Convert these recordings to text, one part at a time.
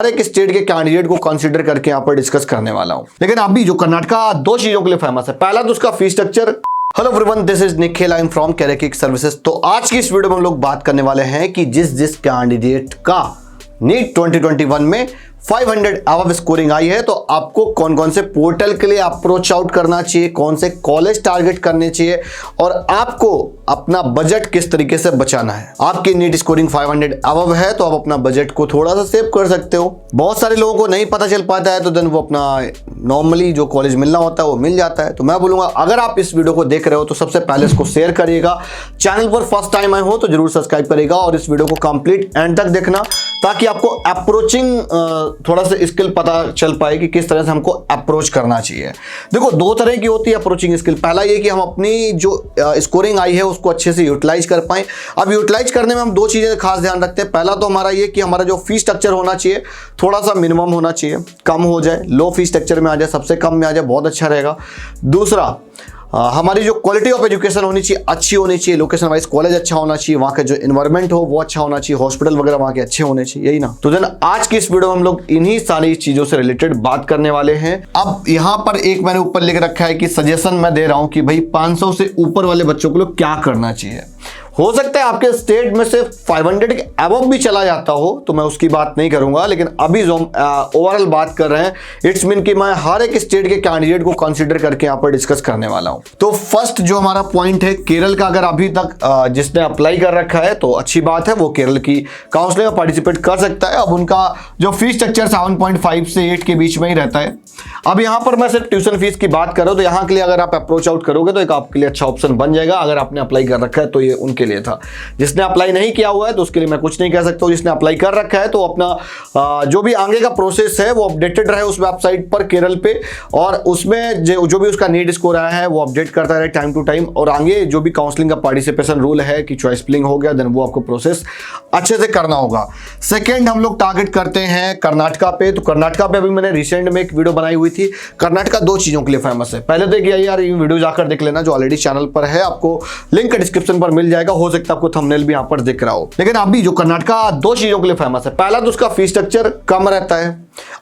हर एक स्टेट के कैंडिडेट को कंसीडर करके यहाँ पर डिस्कस करने वाला हूं। लेकिन अभी जो कर्नाटका दो चीजों के लिए फेमस है, पहला तो उसका fees structure. Hello everyone, this is Nikhil, I am from career kick services. तो आज की इस वीडियो में हम लोग बात करने वाले हैं कि जिस कैंडिडेट का नीट 2021 में 500 अबव स्कोरिंग आई है तो आपको कौन कौन से पोर्टल के लिए अप्रोच आउट करना चाहिए, कौन से कॉलेज टारगेट करने चाहिए और आपको अपना बजट किस तरीके से बचाना है। आपकी नीट स्कोरिंग 500 अबव है तो आप अपना बजट को थोड़ा सा सेव कर सकते हो। बहुत सारे लोगों को नहीं पता चल पाता है तो देन वो अपना नॉर्मली जो कॉलेज मिलना होता है वो मिल जाता है। तो मैं बोलूंगा अगर आप इस वीडियो को देख रहे हो तो सबसे पहले इसको शेयर करिएगा, चैनल पर फर्स्ट टाइम आए हो तो जरूर सब्सक्राइब करिएगा और इस वीडियो को कंप्लीट एंड तक देखना ताकि आपको अप्रोचिंग थोड़ा सा स्किल पता चल पाए कि किस तरह से हमको अप्रोच करना चाहिए। देखो दो तरह की होती है अप्रोचिंग स्किल। पहला ये कि हम अपनी जो स्कोरिंग आई है उसको अच्छे से यूटिलाइज कर पाएं। अब यूटिलाइज करने में हम दो चीजें खास ध्यान रखते हैं। पहला तो हमारा ये कि हमारा जो फीस स्ट्रक्चर होना चाहिए थोड़ा सा मिनिमम होना चाहिए, कम हो जाए, लो फीस स्ट्रक्चर में आ जाए, सबसे कम में आ जाए, बहुत अच्छा रहेगा। दूसरा हमारी जो क्वालिटी ऑफ एजुकेशन होनी चाहिए अच्छी होनी चाहिए, लोकेशन वाइज कॉलेज अच्छा होना चाहिए, वहाँ का जो एनवायरनमेंट हो वो अच्छा होना चाहिए, हॉस्पिटल वगैरह वहाँ के अच्छे होने चाहिए, यही ना। तो देन आज की इस वीडियो में हम लोग इन्हीं सारी चीजों से रिलेटेड बात करने वाले हैं। अब यहाँ पर एक मैंने ऊपर लिख रखा है कि सजेशन मैं दे रहा हूँ कि भाई 500 से ऊपर वाले बच्चों को लोग क्या करना चाहिए। हो सकता है आपके स्टेट में से 500 के अबव भी चला जाता हो तो मैं उसकी बात नहीं करूंगा, लेकिन अभी जो ओवरऑल बात कर रहे हैं इट्स मीन कि मैं हर एक स्टेट के कैंडिडेट को कंसीडर करके यहाँ पर डिस्कस करने वाला हूं। तो फर्स्ट जो हमारा पॉइंट है केरल का, अगर अभी तक जिसने अप्लाई कर रखा है तो अच्छी बात है, वो केरल की काउंसलिंग में पार्टिसिपेट कर सकता है। अब उनका जो फीस स्ट्रक्चर 7.5 से 8 के बीच में ही रहता है। अब यहाँ पर मैं सिर्फ ट्यूशन फीस की बात करूँ तो यहाँ के लिए अगर आप अप्रोच आउट करोगे तो एक आपके लिए अच्छा ऑप्शन बन जाएगा। अगर आपने अप्लाई कर रखा है तो ये उनके लिए था। जिसने अप्लाई नहीं किया हुआ है तो उसके लिए मैं कुछ नहीं कह सकता हूँ। जिसने अप्लाई कर रखा है तो अपना जो भी आगे का प्रोसेस है वो अपडेटेड रहे उस वेबसाइट पर केरल पे, और उसमें जो भी उसका नीट स्कोर आया है वो अपडेट करता रहे टाइम टू टाइम। और आगे जो भी काउंसलिंग का पार्टिसिपेशन रूल है कि चॉइस फिलिंग हो गया देन वो आपको प्रोसेस अच्छे से करना होगा। सेकेंड हम लोग टारगेट करते हैं कर्नाटका पे। तो कर्नाटका पे अभी मैंने रिसेंट में एक वीडियो बनाई हुई थी। कर्नाटका दो चीजों के लिए फेमस है। पहले तो यार ये वीडियो जाकर देख लेना जो ऑलरेडी चैनल पर है, आपको लिंक डिस्क्रिप्शन पर मिल जाएगा। हो सकता है आपको थंबनेल भी यहाँ पर दिख रहा हो। लेकिन अभी जो कर्नाटका दो चीजों के लिए फेमस है, पहला तो उसका फीस स्ट्रक्चर कम रहता है।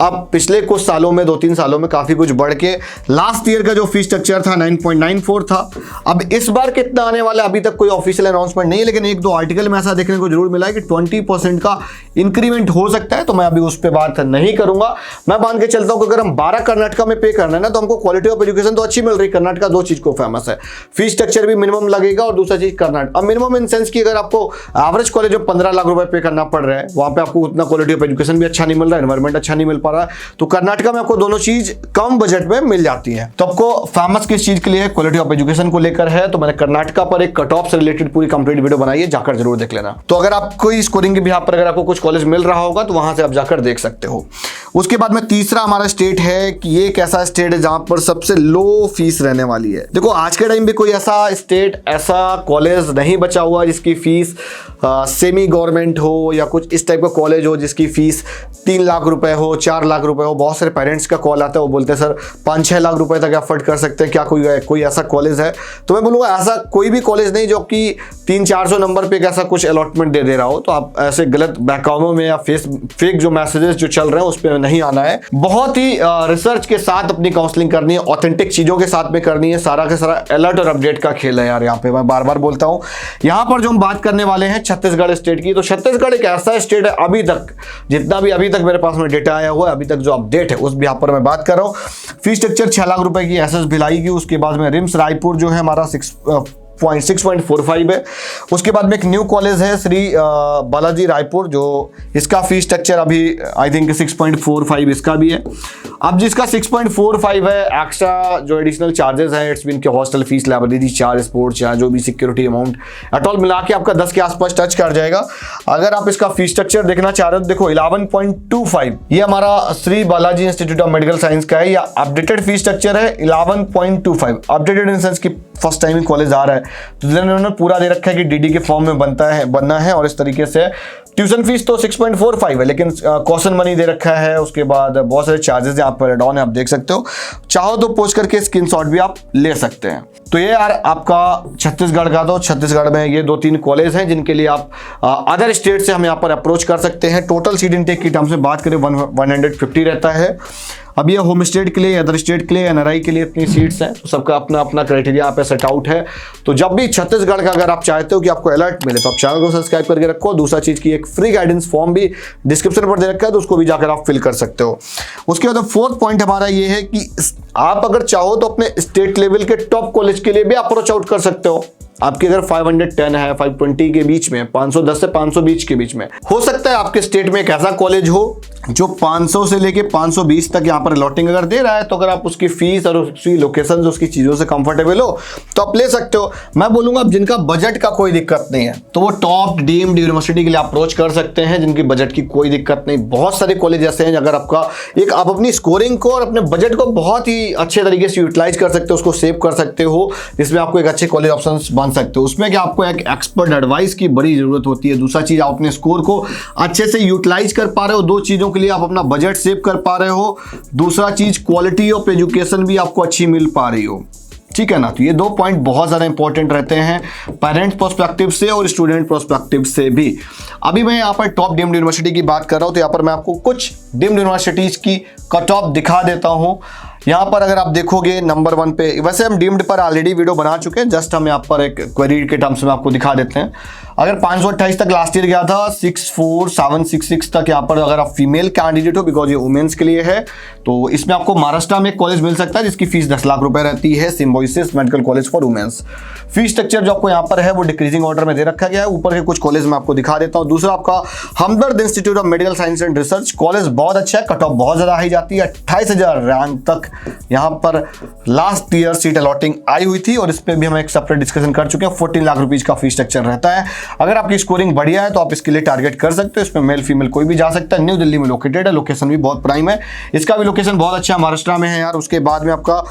अब पिछले कुछ सालों में 2-3 सालों में काफी कुछ बढ़ के लास्ट ईयर का जो फीस स्ट्रक्चर था 9.94 था। अब इस बार कितना आने वाला है अभी तक कोई ऑफिशियल अनाउंसमेंट नहीं है, लेकिन एक दो आर्टिकल में ऐसा देखने को जरूर मिला है कि 20% का इंक्रीमेंट हो सकता है। तो मैं अभी उस पर बात नहीं करूंगा। मैं मान के चलता हूं कि अगर हम 12 कर्नाटका में पे करना है ना तो हमको क्वालिटी ऑफ एजुकेशन तो अच्छी मिल रही। कर्नाटका दो चीज को फेमस है, फीस स्ट्रक्चर भी मिनिमम लगेगा और दूसरा चीज कर्नाटक। अब मिनिमम इन सेंस की अगर आपको एवरेज कॉलेज में 15 लाख रुपए पे करना पड़ रहा है, वहां पे आपको उतना क्वालिटी ऑफ एजुकेशन भी अच्छा नहीं मिल रहा है, एनवायरमेंट अच्छा नहीं मिल पा रहा है। तो कर्नाटका में आपको दोनों चीज कम बजट में मिल जाती है। तो आपको फेमस किस चीज के लिए, क्वालिटी ऑफ एजुकेशन को लेकर है। तो मैंने कर्नाटका पर एक कट ऑफ से रिलेटेड पूरी कंप्लीट वीडियो बनाई है, जाकर जरूर देख लेना। तो अगर आपको स्कोरिंग के बिहाफ पर अगर आपको कुछ कॉलेज मिल रहा होगा तो वहां से आप जाकर देख सकते हो। उसके बाद में तीसरा हमारा स्टेट है कि ये एक ऐसा स्टेट है जहां पर सबसे लो फीस रहने वाली है। देखो आज के टाइम पे कोई ऐसा स्टेट, ऐसा कॉलेज नहीं बचा हुआ जिसकी फीस सेमी गवर्नमेंट हो या कुछ इस टाइप का कॉलेज हो जिसकी फीस 3 लाख रुपए हो, 4 लाख रुपए हो। बहुत सारे पेरेंट्स का कॉल आता है, वो बोलते हैं सर 5-6 लाख रुपए तक अफोर्ड कर सकते हैं, क्या कोई ऐसा कॉलेज है? तो मैं बोलूँगा ऐसा कोई भी कॉलेज नहीं जो कि 300-400 नंबर पे ऐसा कुछ अलॉटमेंट दे रहा हो। तो आप ऐसे गलत बैकग्राउंड में या फेक जो मैसेजेस जो चल रहे हैं उस पर नहीं आना है। बहुत ही रिसर्च के साथ अपनी काउंसलिंग करनी है, ऑथेंटिक चीजों के साथ में करनी है। सारा का सारा अलर्ट और अपडेट का खेल है यार। यहाँ पे मैं बार बार बोलता हूँ। यहाँ पर जो हम बात करने वाले हैं छत्तीसगढ़ स्टेट की, तो छत्तीसगढ़ एक ऐसा स्टेट है अभी तक जितना भी अभी तक मेरे पास में डेटा आया हुआ है, अभी तक जो अपडेट है उस भी यहाँ पर मैं बात कर रहा हूँ। फीस स्ट्रक्चर 6 लाख रुपए की एसएस भिलाई की। उसके बाद में रिम्स रायपुर जो है हमारा 6.45 है। उसके बाद में एक न्यू कॉलेज है श्री बालाजी रायपुर, जो इसका फीस स्ट्रक्चर अभी आई थिंक 6.45 इसका भी है। अब जिसका 6.45 है, एक्स्ट्रा जो एडिशनल चार्जेस हैं इट्स मीन के hostel fees, library charge, sport charge, जो भी सिक्योरिटी अमाउंट एट ऑल मिला के आपका 10 के आसपास टच कर जाएगा। अगर आप इसका फीस स्ट्रक्चर देखना चाह रहे हो तो देखो 11.25 ये हमारा Shri Balaji institute of medical science का है। या अपडेटेड फीस स्ट्रक्चर है 11.25। अपडेटेड इन सेंस की फर्स्ट टाइम ही कॉलेज आ रहा है तो उन्होंने पूरा दे रखा है कि डीडी के फॉर्म में बनना है और इस तरीके से ट्यूशन फीस तो 6.45 है, लेकिन कॉशन मनी दे रखा है। उसके बाद बहुत सारे चार्जेस यहाँ यहाँ पर एड ऑन है, आप देख सकते हो। चाहो तो पोस्ट करके स्क्रीनशॉट भी आप ले सकते हैं। तो ये यार आपका छत्तीसगढ़ का, तो छत्तीसगढ़ में ये 2-3 कॉलेज हैं जिनके लिए आप अदर स्टेट से हम यहाँ पर अप्रोच कर सकते हैं। टोटल सीट इनटेक की टर्म से बात करें 150 रहता है। अब ये होम स्टेट के लिए, अदर स्टेट के लिए, एनआरआई के लिए इतनी सीट्स हैं, तो सबका अपना अपना क्राइटेरिया यहाँ पे सेट आउट है। तो जब भी छत्तीसगढ़ का अगर आप चाहते हो कि आपको अलर्ट मिले तो आप चैनल को सब्सक्राइब करके रखो। दूसरा चीज की एक फ्री गाइडेंस फॉर्म भी डिस्क्रिप्शन पर दे रखा है, तो उसको भी जाकर आप फिल कर सकते हो। उसके बाद 4th पॉइंट हमारा ये है कि आप अगर चाहो तो अपने स्टेट लेवल के टॉप कॉलेज के लिए भी अप्रोच आउट कर सकते हो। आपके अगर 510 है, 520 के बीच में, 510 से 520 के बीच में, हो सकता है आपके स्टेट में एक ऐसा कॉलेज हो जो 500 से लेके 520 तक यहाँ पर अलॉटिंग अगर दे रहा है, तो अगर आप उसकी फीस और उसकी लोकेशन, उसकी चीजों से कंफर्टेबल हो तो आप ले सकते हो। मैं बोलूंगा जिनका बजट का कोई दिक्कत नहीं है तो वो टॉप डीम्ड यूनिवर्सिटी के लिए अप्रोच कर सकते हैं, जिनकी बजट की कोई दिक्कत नहीं। बहुत सारे कॉलेज ऐसे हैं, अगर आपका आप अपनी स्कोरिंग को और अपने बजट को बहुत ही अच्छे तरीके से यूटिलाइज कर सकते हो, उसको सेव कर सकते हो, जिसमें आपको एक अच्छे कॉलेज ऑप्शन बन सकते हो। उसमें क्या आपको एक एक्सपर्ट एडवाइस की बड़ी जरूरत होती है। दूसरा चीज, आप अपने स्कोर को अच्छे से यूटिलाइज कर पा रहे हो। 2 चीजों के लिए आप अपना बजट सेव कर पा रहे हो। दूसरा चीज, क्वालिटी ऑफ एजुकेशन भी आपको अच्छी मिल पा रही हो, ठीक है ना। तो ये 2 पॉइंट बहुत ज्यादा इंपॉर्टेंट रहते हैं पेरेंट पर्सपेक्टिव से और स्टूडेंट पर्सपेक्टिव से भी। अभी मैं यहाँ पर टॉप डीम्ड यूनिवर्सिटी की बात कर रहा हूँ, तो यहाँ पर मैं आपको कुछ डीम्ड यूनिवर्सिटीज की कट ऑफ दिखा देता हूँ। यहाँ पर अगर आप देखोगे नंबर 1 पे, वैसे हम डीम्ड पर ऑलरेडी वीडियो बना चुके हैं, जस्ट हम यहाँ पर एक क्वेरी के टर्म्स में आपको दिखा देते हैं। अगर 528 तक लास्ट ईयर गया था, 64766 तक यहाँ पर अगर आप फीमेल कैंडिडेट हो, बिकॉज ये वुमेन्स के लिए है, तो इसमें आपको महाराष्ट्र में एक कॉलेज मिल सकता है जिसकी फीस 10 लाख रुपए रहती है, Symbiosis medical college for womens. Fees structure जो आपको यहाँ पर है वो डिक्रीजिंग ऑर्डर में दे रखा गया है। ऊपर के कुछ कॉलेज में आपको दिखा देता हूँ। दूसरा आपका Hamdard institute of medical science and research, college बहुत अच्छा है, कट ऑफ बहुत ज्यादा हाई जाती है, 28,000 रैंक तक यहाँ पर लास्ट ईयर सीट अलॉटिंग आई हुई थी, और इस पर भी हम एक सेपरेट डिस्कशन कर चुके हैं। 14 लाख रुपीज का फीस स्ट्रक्चर रहता है। अगर आपकी स्कोरिंग बढ़िया है तो आप इसके लिए टारगेट कर सकते हो। इसमें मेल फीमेल कोई भी जा सकता है। न्यू दिल्ली में लोकेटेड है, लोकेशन भी बहुत प्राइम है, इसका भी लोकेशन बहुत अच्छा है, महाराष्ट्र में है यार। उसके बाद में आपका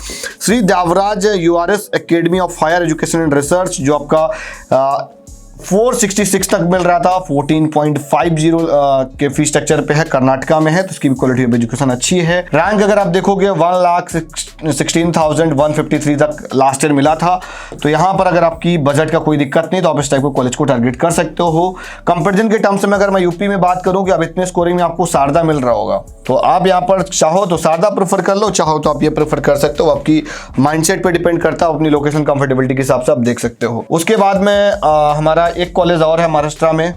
Shri Devaraj URS academy of higher education and research, जो आपका 466 तक मिल रहा था, 14.50 के फीस स्ट्रक्चर पे है, कर्नाटका में है, तो इसकी क्वालिटी ऑफ एजुकेशन अच्छी है। रैंक अगर आप देखोगे 1,16,153 तक लास्ट ईयर मिला था। तो यहाँ पर अगर आपकी बजट का कोई दिक्कत नहीं तो आप इस टाइप को कॉलेज को टारगेट कर सकते हो। कंपैरिजन के टर्म्स में अगर मैं यूपी में बात करूँ कि अब इतने स्कोरिंग में आपको शारदा मिल रहा होगा, तो आप यहाँ पर चाहो तो शारदा प्रेफर कर लो, चाहो तो आप ये प्रेफर कर सकते हो। आपकी माइंडसेट पे डिपेंड करता है, अपनी लोकेशन कंफर्टेबिलिटी के हिसाब से आप देख सकते हो। उसके बाद में हमारा एक कॉलेज और है महाराष्ट्र में,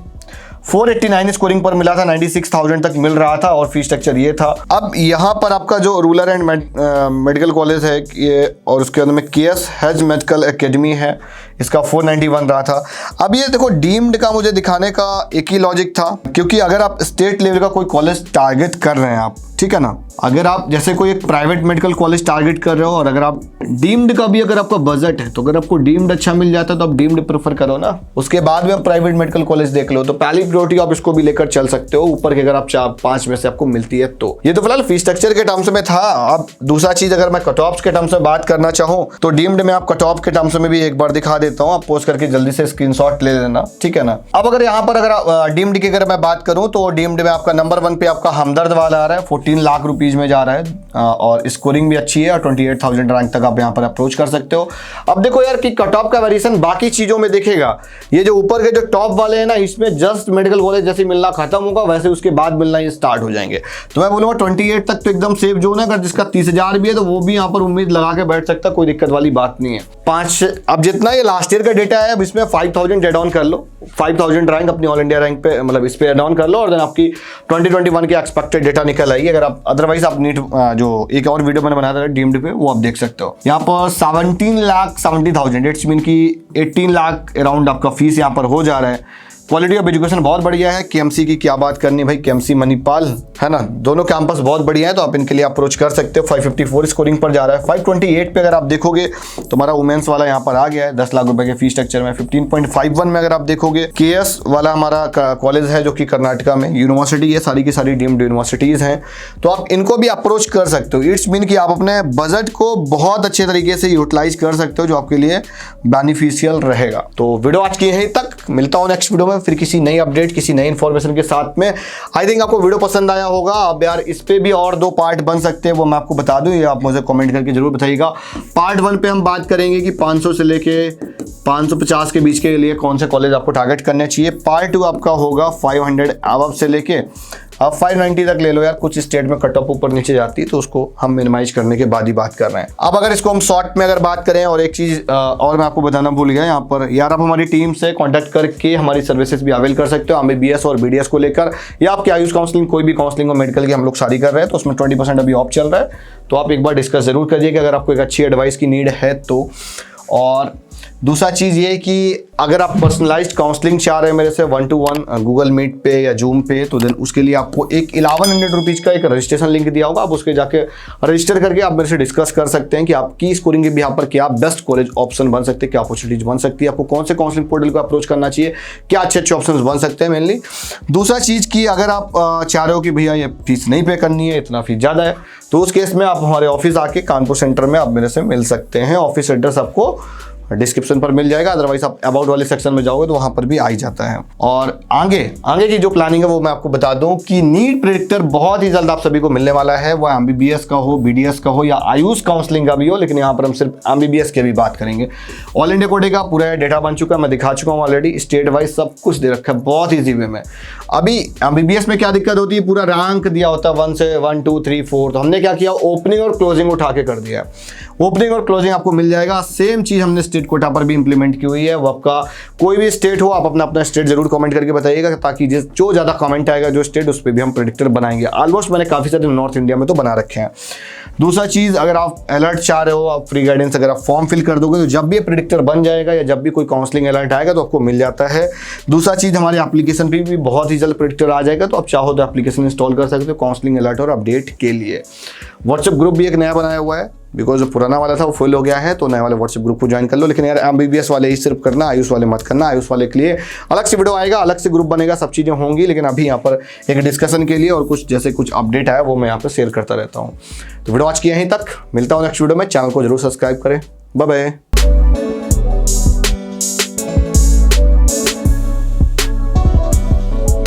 489 स्कोरिंग पर मिला था, 96,000 तक मिल रहा था, और फीस स्ट्रक्चर ये था। अब यहाँ पर आपका जो रूरल एंड मेडिकल कॉलेज है ये, और उसके अंदर में केएस हेज मेडिकल एकेडमी है, इसका 491 रहा था। अब ये देखो डीम्ड का मुझे दिखाने का एक ही लॉजिक था, क्योंकि अगर आप स्टेट लेवल का कोई कॉलेज टारगेट कर रहे हैं आप, ठीक है ना, अगर आप जैसे कोई एक प्राइवेट मेडिकल कॉलेज टारगेट कर रहे हो और अगर आप डीम्ड का भी अगर आपका बजट है, तो अगर आपको डीम्ड अच्छा मिल जाता है तो आप डीम्ड प्रेफर करो ना, उसके बाद में आप प्राइवेट मेडिकल कॉलेज देख लो। तो पहली प्रायोरिटी आप इसको भी लेकर चल सकते हो, ऊपर के अगर आप 4-5 में से आपको मिलती है तो। ये तो फिलहाल फीस स्ट्रक्चर के टर्म्स में था। अब दूसरा चीज, अगर मैं कट ऑफ्स के टर्म्स में बात करना चाहूँ तो डीम्ड में आप कट ऑफ के टर्म्स में भी एक बार दिखा देता हूँ, आप पोस्ट करके जल्दी से स्क्रीनशॉट ले लेना, ठीक है ना। अब अगर यहाँ पर अगर डीम्ड की अगर मैं बात करूँ तो डीम्ड में आपका नंबर 1 पे आपका हमदर्द वाला आ रहा है, 14 लाख रुपीज में जा रहा है, और स्कोरिंग भी अच्छी है, और 28,000 रैंक तक आप यहाँ पर अप्रोच कर सकते हो। अब देखो यार कि कट ऑफ का वेरिएशन बाकी चीजों में देखेगा, ये जो ऊपर के जो टॉप वाले हैं ना, इसमें जस्ट मेडिकल कॉलेज जैसे मिलना खत्म होगा, वैसे उसके बाद मिलना ये स्टार्ट हो जाएंगे। तो मैं बोलूंगा 28 तक तो एकदम सेफ जोन है। अगर जिसका 30,000 भी है तो वो भी यहाँ पर उम्मीद लगा के बैठ सकता है, कोई दिक्कत वाली बात नहीं है। 5 अब जितना ये लास्ट ईयर का डेटा है, अब इसमें 5,000 एड ऑन कर लो, 5,000 रैंक अपनी ऑल इंडिया रैंक पे, मतलब इस पे एड ऑन कर लो, और देन आपकी 2021 की एक्सपेक्टेड डेटा निकल आएगी। अगर आप अदरवाइज आप नीट जो एक और वीडियो मैंने बनाया था डीम्ड पे, वो आप देख सकते हो। यहाँ पर 17,70,000, इट्स मीन की 18 लाख अराउंड आपका फीस यहाँ पर हो जा रहा है। क्वालिटी ऑफ एजुकेशन बहुत बढ़िया है। केएमसी की क्या बात करनी भाई, केएमसी मणिपाल है ना, दोनों कैंपस बहुत बढ़िया है, तो आप इनके लिए अप्रोच कर सकते हो। 554 स्कोरिंग पर जा रहा है। 528 पे अगर आप देखोगे तो हमारा वुमेन्स वाला यहाँ पर आ गया है 10 लाख रुपए के फीस स्ट्रक्चर में। 15.51 में अगर आप देखोगे केएस वाला हमारा कॉलेज है जो कि कर्नाटका में यूनिवर्सिटी है, सारी की सारी डीम्ड यूनिवर्सिटीज हैं, तो आप इनको भी अप्रोच कर सकते हो। इट्स मीन कि आप अपने बजट को बहुत अच्छे तरीके से यूटिलाइज कर सकते हो, जो आपके लिए बेनिफिशियल रहेगा। तो वीडियो आज की यहीं तक, मिलता हूँ नेक्स्ट वीडियो में। मैं फिर किसी नई अपडेट, किसी नई इन्फॉर्मेशन के साथ में। आई थिंक आपको वीडियो पसंद आया होगा। अब यार इस पे भी और 2 पार्ट बन सकते हैं, वो मैं आपको बता दूं, ये आप मुझे कमेंट करके जरूर बताइएगा। पार्ट 1 पे हम बात करेंगे कि 500 से लेके 550 के बीच के लिए कौन से कॉलेज आपको टारगेट करने चाहिए। पार्ट 2 आपका होगा 500 अबव से लेके आप 590 तक ले लो यार। कुछ स्टेट में कट ऑफ ऊपर नीचे जाती है तो उसको हम मिनिमाइज करने के बाद ही बात कर रहे हैं। अब अगर इसको हम शॉर्ट में अगर बात करें, और एक चीज़ और मैं आपको बताना भूल गया यहाँ पर, यार आप हमारी टीम से कांटेक्ट करके हमारी सर्विसेज भी अवेल कर सकते हो MBBS और BDS को लेकर, या आपकी आयुष काउंसलिंग, कोई भी काउंसलिंग और मेडिकल की हम लोग शादी कर रहे हैं तो उसमें 20% अभी ऑफ चल रहा है। तो आप एक बार डिस्कस जरूर करिए कि अगर आपको एक अच्छी एडवाइस की नीड है तो। और दूसरा चीज़ ये कि अगर आप पर्सनलाइज्ड काउंसलिंग चाह रहे हैं मेरे से 1-to-1 गूगल मीट पे या जूम पे, तो देन उसके लिए आपको एक 1100 रुपीज़ का एक रजिस्ट्रेशन लिंक दिया होगा। आप उसके जाके रजिस्टर करके आप मेरे से डिस्कस कर सकते हैं कि आपकी स्कोरिंग के भी यहाँ पर क्या बेस्ट कॉलेज ऑप्शन बन सकते हैं, क्या अपॉर्चुनिटीज बन सकती है, आपको कौन से काउंसलिंग पोर्टल को अप्रोच करना चाहिए, क्या अच्छे अच्छे ऑप्शन बन सकते हैं मेनली। दूसरा चीज़ कि अगर आप चाह रहे हो कि भैया ये फीस नहीं पे करनी है, इतना फीस ज़्यादा है, तो उस केस में आप हमारे ऑफिस आके कानपुर सेंटर में आप मेरे से मिल सकते हैं। ऑफिस एड्रेस आपको डिस्क्रिप्शन पर मिल जाएगा, अदरवाइज आप अबाउट वाले सेक्शन में जाओगे तो वहां पर भी आ ही जाता है। और आगे की जो प्लानिंग है वो मैं आपको बता दूं कि नीट प्रेडिक्टर बहुत ही जल्द आप सभी को मिलने वाला है। वो MBBS का हो, BDS का हो या आयुष काउंसलिंग का भी हो, लेकिन यहाँ पर हम सिर्फ MBBS के भी बात करेंगे। ऑल इंडिया कोटे का पूरा डेटा बन चुका है, मैं दिखा चुका हूँ ऑलरेडी, स्टेट वाइज सब कुछ दे रखा है बहुत ईजी वे में। अभी MBBS में क्या दिक्कत होती है, पूरा रैंक दिया होता है 1 से 1 2 3 4, तो हमने क्या किया, ओपनिंग और क्लोजिंग उठा के कर दिया। ओपनिंग और क्लोजिंग आपको मिल जाएगा। सेम चीज हमने स्टेट कोटा पर भी इंप्लीमेंट की हुई है। वो आपका कोई भी स्टेट हो, आप अपना स्टेट जरूर कमेंट करके बताइएगा, ताकि जो ज्यादा कमेंट आएगा जो स्टेट, उस पर भी हम प्रेडिक्टर बनाएंगे। ऑलमोस्ट मैंने काफी सारे नॉर्थ इंडिया में तो बना रखे हैं। दूसरा चीज, अगर आप अलर्ट चाह रहे हो, आप फ्री गाइडेंस अगर आप फॉर्म फिल कर दोगे तो जब भी प्रेडिक्टर बन जाएगा या जब भी कोई काउंसलिंग अलर्ट आएगा तो आपको मिल जाता है। दूसरा चीज, हमारे एप्लीकेशन पे भी बहुत ही जल्द प्रेडिक्टर आ जाएगा, तो आप चाहो तो एप्लीकेशन इंस्टॉल कर सकते हो काउंसलिंग अलर्ट और अपडेट के लिए। व्हाट्सएप ग्रुप भी एक नया बनाया हुआ है, बिकॉज जो पुराना वाला था वो फुल हो गया है, तो नए वाले व्हाट्सएप ग्रुप को ज्वाइन कर लो। लेकिन यार MBBS वाले ही सिर्फ करना, आयुष वाले मत करना। आयुष वाले के लिए अलग से वीडियो आएगा, अलग से ग्रुप बनेगा, सब चीज़ें होंगी। लेकिन अभी यहाँ पर एक डिस्कशन के लिए और कुछ अपडेट आया वो मैं यहाँ पर शेयर करता रहता हूँ। तो वीडियो आज की यहीं तक, मिलता हूँ नेक्स्ट वीडियो में। चैनल को जरूर सब्सक्राइब करें। Bye bye.